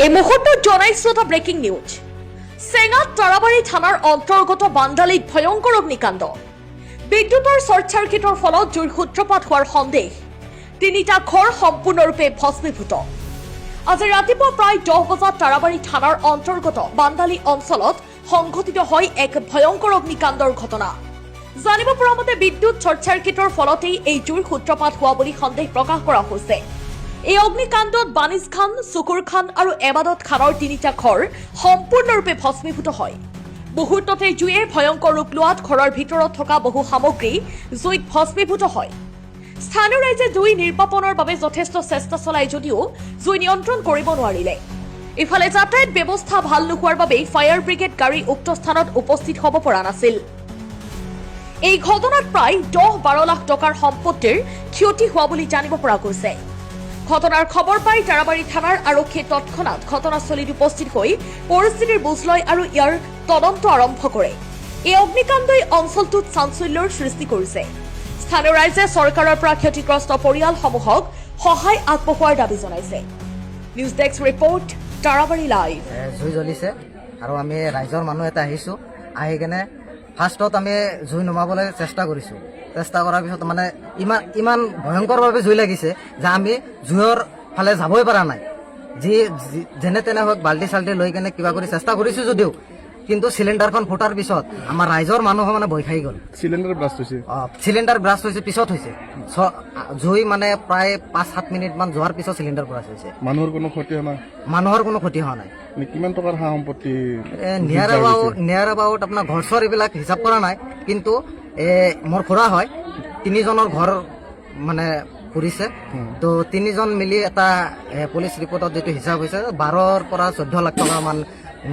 এই মুহূৰ্তত জনাইছো এটা ব্ৰেকিং নিউজ। চেঙাত তাৰাবাৰী থানাৰ অন্তৰ্গত বান্দালীত ভয়ংকৰ অগ্নিকাণ্ড। বিদ্যুতৰ শ্বৰ্ট চাৰ্কিটৰ ফলত জুইৰ সূত্ৰপাত হোৱাৰ সন্দেহ। তিনিটা ঘৰ সম্পূৰ্ণৰূপে ভস্মীভূত। আজি ৰাতিপুৱা প্ৰায় 10 বজাত তাৰাবাৰী থানাৰ অন্তৰ্গত বান্দালী অঞ্চলত সংঘটিত হয় এক ভয়ংকৰ অগ্নিকাণ্ডৰ ঘটনা। জানিব পৰা মতে বিদ্যুৎ শ্বৰ্ট চাৰ্কিটৰ ফলতেই এই জুইৰ সূত্ৰপাত হোৱা বুলি সন্দেহ প্ৰকাশ কৰা হৈছে। এই অগ্নিকাণ্ডত বানিজ খান, চুকুৰ খান আৰু এবাদত খানৰ তিনিটা ঘৰ সম্পূৰ্ণৰূপে ভস্মীভূত হয়। মুহূৰ্ততে জুইয়ে ভয়ংকৰ ৰূপ লোৱাত ঘৰৰ ভিতৰত থকা বহু সামগ্ৰী জুইত ভস্মীভূত হয়। স্থানীয় ৰাইজে জুই নিৰ্বাপনৰ বাবে যথেষ্ট চেষ্টা চলাই যদিও জুই নিয়ন্ত্ৰণ কৰিব নোৱাৰিলে। ইফালে যাতায়াত ব্যৱস্থা ভাল নোহোৱাৰ বাবে ফায়াৰ ব্ৰিগেড গাড়ী উক্ত স্থানত উপস্থিত হ'ব পৰা নাছিল। এই ঘটনাত প্ৰায় 10-12 লাখ টকাৰ সম্পত্তিৰ ক্ষতি হোৱা বুলি জানিব পৰা গৈছে। ঘটনাৰ খবৰ পাই তাৰাবাৰী থানাৰ আৰক্ষীয়ে তৎক্ষণাত ঘটনাস্থলীত উপস্থিত হৈ পৰিস্থিতিৰ বুজ লয় আৰু ইয়াৰ তদন্ত আৰম্ভ কৰে। এই অগ্নিকাণ্ডই অঞ্চলটোত চাঞ্চল্যৰ সৃষ্টি কৰিছে। স্থানীয় ৰাইজে চৰকাৰৰ পৰা ক্ষতিগ্ৰস্ত পৰিয়ালসমূহক সহায় আগবঢ়োৱাৰ দাবী জনাইছে। News desk report, Tarabari live. জুই জ্বলিছে আৰু আমি ৰাইজৰ মানুহ এটা আহিছোঁ। আহি কেনে ফাৰ্ষ্টত আমি জুই নুমাবলৈ চেষ্টা কৰিছোঁ। চেষ্টা কৰাৰ পিছত মানে ইমান ভয়ংকৰভাৱে জুই লাগিছে যে আমি জুইৰ ফালে যাবই পৰা নাই। যেনে তেনে হওক বাল্টি চাল্টি লৈ কেনে কিবা কৰি চেষ্টা কৰিছোঁ যদিও কিন্তু চিলিণ্ডাৰখন ফুটাৰ পিছত আমাৰ ৰাইজৰ মানুহ মানে ভয় খাই গ'ল। চিলিণ্ডাৰ ব্লাষ্ট হৈছে? চিলিণ্ডাৰ ব্লাষ্ট হৈছে, পিছত হৈছে। জুই মানে প্ৰায় 5-7 মিনিটমান যোৱাৰ পিছত চিলিণ্ডাৰ ব্লাষ্ট হৈছে। মানুহৰ কোনো ক্ষতি হোৱা নাই? মানুহৰ কোনো ক্ষতি হোৱা নাই। কিমান টকাৰ সা সম্পত্তি? নিয়াৰ এবাউট আপোনাৰ ঘৰ চৰ এইবিলাক হিচাপ কৰা নাই, কিন্তু মোৰ খুৰা হয়, 3জনৰ ঘৰ মানে ফুৰিছে। তো 3জন মিলি এটা পুলিচ ৰিপৰ্টত যিটো হিচাপ হৈছে 12 পৰা 14 লাখ টকা মান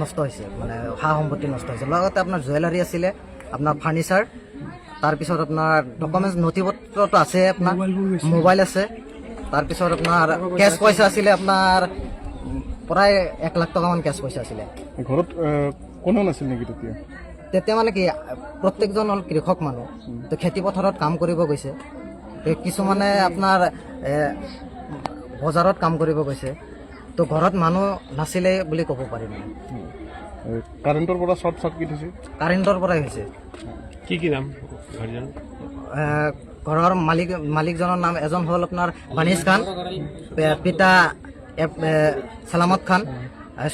নষ্ট হৈছে, মানে সা সম্পত্তি নষ্ট হৈছে। লগতে আপোনাৰ জুৱেলাৰী আছিলে, আপোনাৰ ফাৰ্নিচাৰ, তাৰপিছত আপোনাৰ ডকুমেণ্টছ নথি পত্ৰটো আছে, আপোনাৰ মোবাইল আছে, তাৰপিছত আপোনাৰ কেছ পইচা আছিলে আপোনাৰ প্ৰায় 1 লাখ টকা মান কেছ পইচা আছিলে। ঘৰত কোনো নাছিল নেকি তেতিয়া? তেতিয়া মানে কি প্ৰত্যেকজন হ'ল কৃষক মানুহ, তো খেতি পথাৰত কাম কৰিব গৈছে। কিছুমানে আপোনাৰ বজাৰত কাম কৰিব গৈছে, তো ঘৰত মানুহ নাছিলে বুলি ক'ব পাৰি। মানে কাৰেণ্টৰ পৰা শ্বৰ্ট চাৰ্কিট হৈছে? কাৰেণ্টৰ পৰাই হৈছে। কি নাম ঘৰৰ মালিকজনৰ নাম এজন হ'ল আপোনাৰ বানিজ খান, পিতা চালামত খান,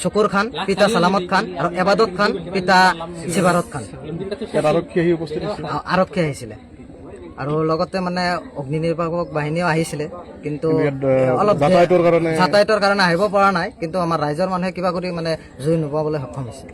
চকুৰ খান, পিতা চালামত খান, আৰু এবাদত খান, পিতা চিবাৰত খান। আৰক্ষী আহিছিলে আৰু লগতে মানে অগ্নি নিৰ্বাপক বাহিনীও আহিছিলে, কিন্তু অলপ যাতায়াতৰ কাৰণে আহিব পৰা নাই। কিন্তু আমাৰ ৰাইজৰ মানুহে কিবা কৰি মানে জুই নুপুৱাবলৈ সক্ষম হৈছে।